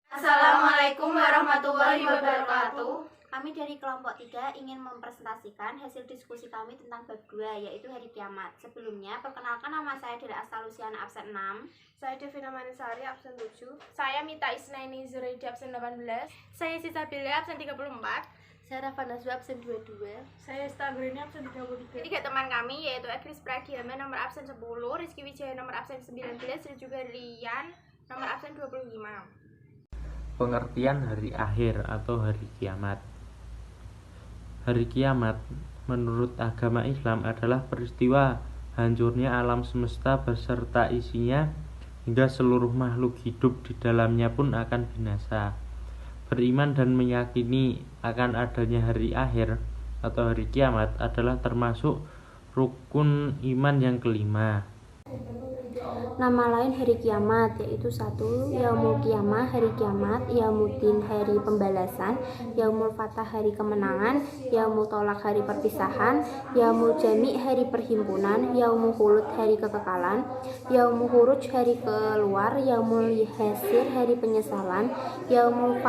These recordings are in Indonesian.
Assalamualaikum warahmatullahi wabarakatuh. Kami dari kelompok 3 ingin mempresentasikan hasil diskusi kami tentang bab 2, yaitu hari kiamat. Sebelumnya, perkenalkan, nama saya adalah Asta Luciana, absen 6. Saya Devina Manisari, absen 7. Saya Mita Isnaini Zuraidi, absen 18. Saya Sisa Bila, absen 34. Saya Rafa Nazwa, absen 22. Saya Stabrini, absen 33. Tiga teman kami yaitu Ekris Pragiama nomor absen 10, Rizky Wijaya nomor absen 19, dan juga Rian nomor absen 25. Pengertian hari akhir atau hari kiamat. Hari kiamat menurut agama Islam adalah peristiwa hancurnya alam semesta beserta isinya, hingga seluruh makhluk hidup di dalamnya pun akan binasa. Beriman dan meyakini akan adanya hari akhir atau hari kiamat adalah termasuk rukun iman yang kelima. Nama lain hari kiamat yaitu 1. Yaumul Qiyamah, hari kiamat. Yaumuddin, hari pembalasan. Yaumul Fathah, hari kemenangan. Yaumul Tolak, hari perpisahan. Yaumul Jami', hari perhimpunan. Yaumul Khulud, hari kekekalan. Yaumul Khuruj, hari keluar. Yaumul Hasir, hari penyesalan. Yaumul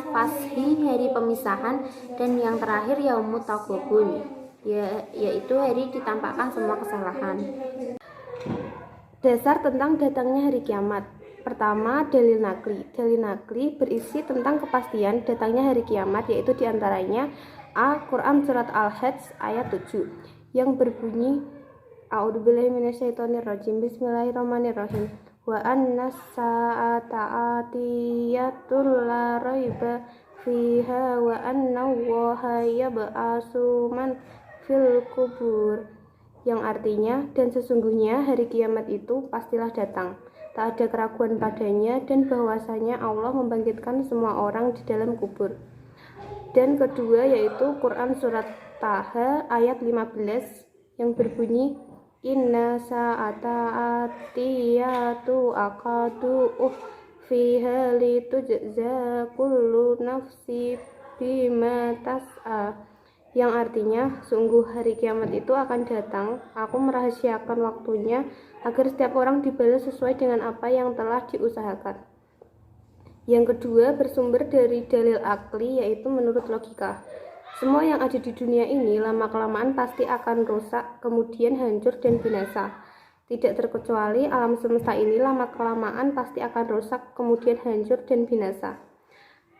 Fashi, hari pemisahan. Dan yang terakhir Yaumul Taghabun, yaitu hari ditampakkan semua kesalahan. Dasar tentang datangnya hari kiamat. Pertama, dalil nakli. Dalil nakli berisi tentang kepastian datangnya hari kiamat, yaitu diantaranya A. Quran surat Al-Hajj ayat 7 yang berbunyi A'udzubillahi minasyaitonirrajim, Bismillahirrahmanirrahim, wa annas sa'ata atiyatul la raiba fiha wa anna Allaha yab'atsu man fil kubur, yang artinya, dan sesungguhnya hari kiamat itu pastilah datang, tak ada keraguan padanya, dan bahwasanya Allah membangkitkan semua orang di dalam kubur. Dan kedua yaitu Quran surat Taha ayat 15 yang berbunyi Inna sa'ata atiyatu akadu fiha litujza kullu nafsi bima tas'a, yang artinya, sungguh hari kiamat itu akan datang, aku merahasiakan waktunya agar setiap orang dibalas sesuai dengan apa yang telah diusahakan. Yang kedua bersumber dari dalil akli, yaitu menurut logika. Semua yang ada di dunia ini lama-kelamaan pasti akan rusak, kemudian hancur dan binasa. Tidak terkecuali alam semesta ini lama-kelamaan pasti akan rusak, kemudian hancur dan binasa.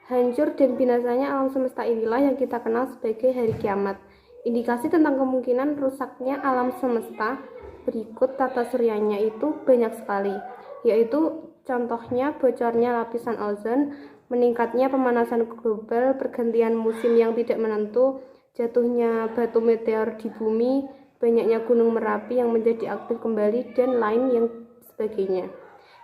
Hancur dan binasanya alam semesta inilah yang kita kenal sebagai hari kiamat. Indikasi tentang kemungkinan rusaknya alam semesta berikut tata suryanya itu banyak sekali, yaitu contohnya bocornya lapisan ozon, meningkatnya pemanasan global, pergantian musim yang tidak menentu, jatuhnya batu meteor di bumi, banyaknya gunung Merapi yang menjadi aktif kembali, dan lain yang sebagainya.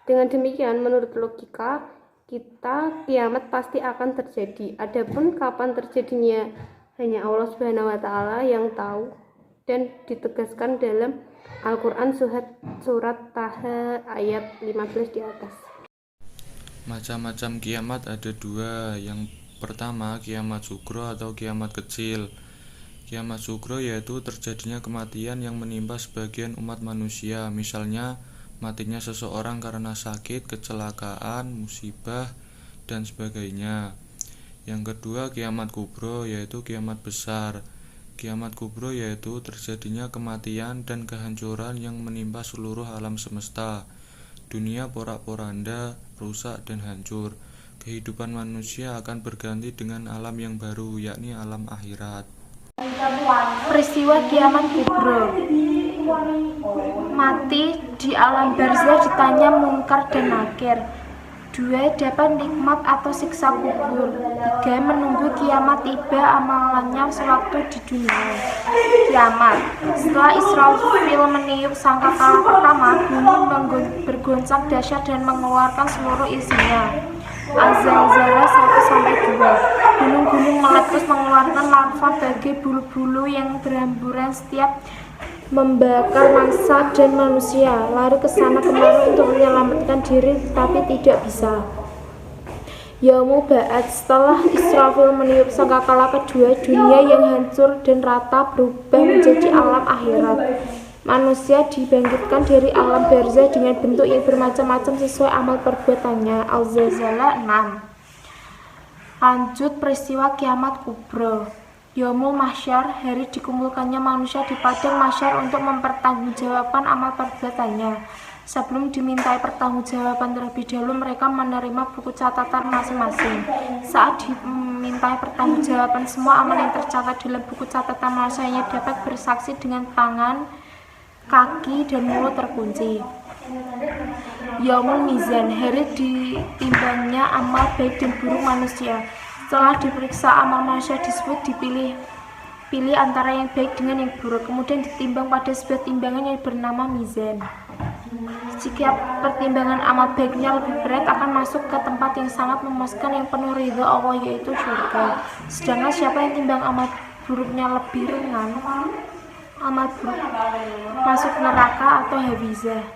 Dengan demikian, menurut logika kita, kiamat pasti akan terjadi. Adapun kapan terjadinya hanya Allah Subhanahu wa taala yang tahu, dan ditegaskan dalam Al-Qur'an surat Taha ayat 15 di atas. Macam-macam kiamat ada dua. Yang pertama, kiamat sugro atau kiamat kecil. Kiamat sugro yaitu terjadinya kematian yang menimpa sebagian umat manusia, misalnya matinya seseorang karena sakit, kecelakaan, musibah, dan sebagainya. Yang kedua, kiamat kubro, yaitu kiamat besar. Kiamat kubro yaitu terjadinya kematian dan kehancuran yang menimpa seluruh alam semesta. Dunia porak-poranda, rusak dan hancur. Kehidupan manusia akan berganti dengan alam yang baru, yakni alam akhirat. Peristiwa kiamat kubro. Mati di alam barzah ditanya Munkar dan Nakir. 2. Dapat nikmat atau siksa kubur. 3. Menunggu kiamat tiba amalannya sewaktu di dunia. Kiamat. Setelah Israfil meniup sangkakala pertama, bumi bergoncang dahsyat dan mengeluarkan seluruh isinya. Az-Zalzalah 1-2. Gunung-gunung meletus mengeluarkan lava bagai bulu-bulu yang berhamburan setiap membakar mangsa dan manusia. Lari ke sana kemari untuk menyelamatkan diri, tapi tidak bisa. Yaumul Ba'ats. Setelah Israfil meniup sangkakala kedua, dunia yang hancur dan rata berubah menjadi alam akhirat. Manusia dibangkitkan dari alam barzah dengan bentuk yang bermacam-macam sesuai amal perbuatannya. Al-Zalzalah 6. Lanjut peristiwa kiamat kubra. Yaumul Mahsyar, hari dikumpulkannya manusia di padang mahsyar untuk mempertanggungjawabkan amal perbuatannya. Sebelum dimintai pertanggungjawaban terlebih dahulu, mereka menerima buku catatan masing-masing. Saat dimintai pertanggungjawaban, semua amal yang tercatat dalam buku catatan manusianya dapat bersaksi dengan tangan, kaki, dan mulut terkunci. Yaumul Mizan, hari ditimbangnya amal baik dan buruk manusia. Setelah diperiksa, amal manusia disebut pilih antara yang baik dengan yang buruk, kemudian ditimbang pada sebuah timbangan yang bernama mizan. Jika pertimbangan amal baiknya lebih berat, akan masuk ke tempat yang sangat memuaskan yang penuh ridha Allah, yaitu surga. Sedangkan siapa yang timbang amal buruknya lebih ringan, amal buruk masuk neraka atau hawizah.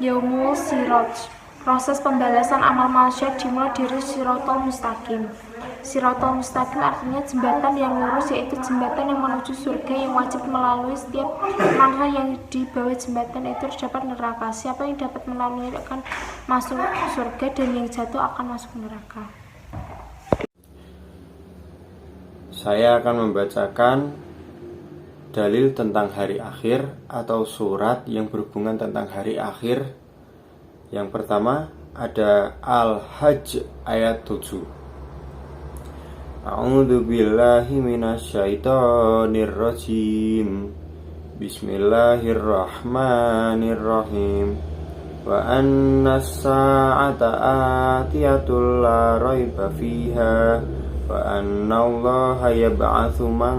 Yaumul Siraj, proses pembalasan amal manusia dimulai dari Siratal Mustaqim. Siratal Mustaqim artinya jembatan yang lurus, yaitu jembatan yang menuju surga yang wajib melalui setiap manusia yang di bawah jembatan itu terdapat neraka. Siapa yang dapat melalui akan masuk surga, dan yang jatuh akan masuk neraka. Saya akan membacakan dalil tentang hari akhir atau surat yang berhubungan tentang hari akhir. Yang pertama ada Al-Hajj ayat 7. A'udzu billahi minasyaitonir rajim. Bismillahirrahmanirrahim. Wa annas sa'ata atiyatul la raiba fiha wa annallaha yab'atsu man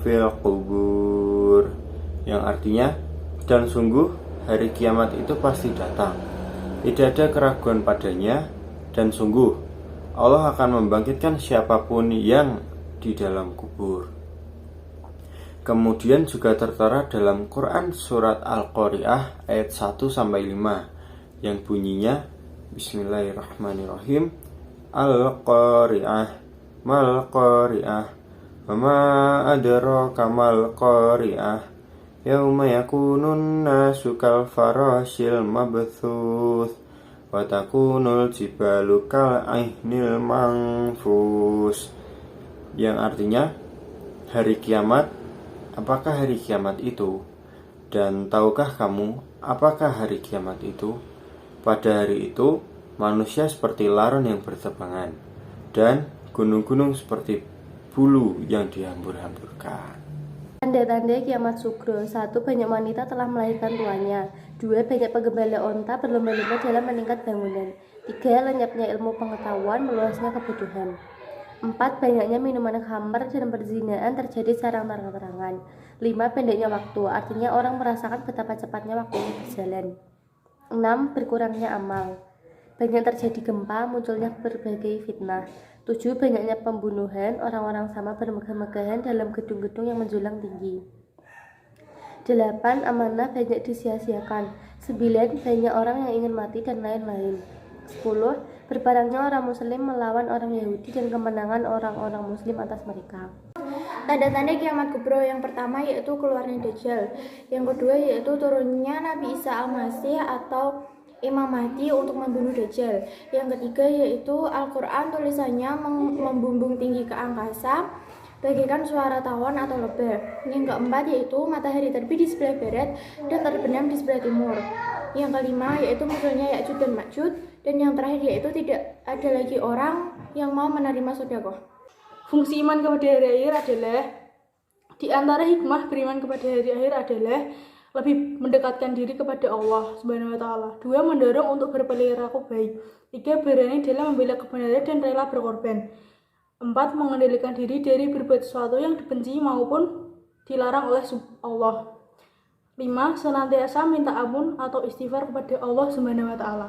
fil qubur. Yang artinya, dan sungguh hari kiamat itu pasti datang, tidak ada keraguan padanya, dan sungguh Allah akan membangkitkan siapapun yang di dalam kubur. Kemudian juga tertera dalam Quran surat Al-Qari'ah ayat 1-5 yang bunyinya Bismillahirrahmanirrahim. Al-Qari'ah mal Qari'ah wa ma adraka mal Qari'ah yauma yakunun nasu kal farashil mabthuth wa takunul jibalu kal aihnil manfus. Yang artinya, hari kiamat, apakah hari kiamat itu? Dan tahukah kamu apakah hari kiamat itu? Pada hari itu, manusia seperti laron yang bertebangan, dan gunung-gunung seperti bulu yang dihambur-hamburkan. Tanda-tanda kiamat sugro. 1. Banyak wanita telah melahirkan tuannya. 2. Banyak penggembala onta berlomba-lomba dalam meningkat bangunan. 3. Lenyapnya ilmu pengetahuan, meluasnya kebodohan. 4. Banyaknya minuman khamr dan perzinaan terjadi secara terang-terangan. 5. Pendeknya waktu, artinya orang merasakan betapa cepatnya waktu berjalan. 6. Berkurangnya amal. Banyak terjadi gempa, munculnya berbagai fitnah. 7. Banyaknya pembunuhan, orang-orang sama bermegah-megahan dalam gedung-gedung yang menjulang tinggi. 8. Amanah banyak disia-siakan. 9. Banyak orang yang ingin mati dan lain-lain. 10. Berperangnya orang muslim melawan orang Yahudi dan kemenangan orang-orang muslim atas mereka. Tanda-tanda kiamat kubra, yang pertama yaitu keluarnya Dajjal. Yang kedua yaitu turunnya Nabi Isa Al-Masih atau Imam Mahdi untuk membunuh Dajjal. Yang ketiga yaitu Al-Quran tulisannya membumbung tinggi ke angkasa bagaikan suara tawon atau lebah. Yang keempat yaitu matahari terbit di sebelah barat dan terbenam di sebelah timur. Yang kelima yaitu munculnya Ya'juj dan Ma'juj. Dan yang terakhir yaitu tidak ada lagi orang yang mau menerima sedekah. Fungsi iman kepada hari akhir adalah, di antara hikmah beriman kepada hari akhir adalah lebih mendekatkan diri kepada Allah Subhanahu wa taala. 2. Mendorong untuk berperilaku baik. 3. Berani dalam membela kebenaran dan rela berkorban. 4. Mengendalikan diri dari berbuat sesuatu yang dibenci maupun dilarang oleh Allah. 5. Senantiasa minta ampun atau istighfar kepada Allah Subhanahu wa taala.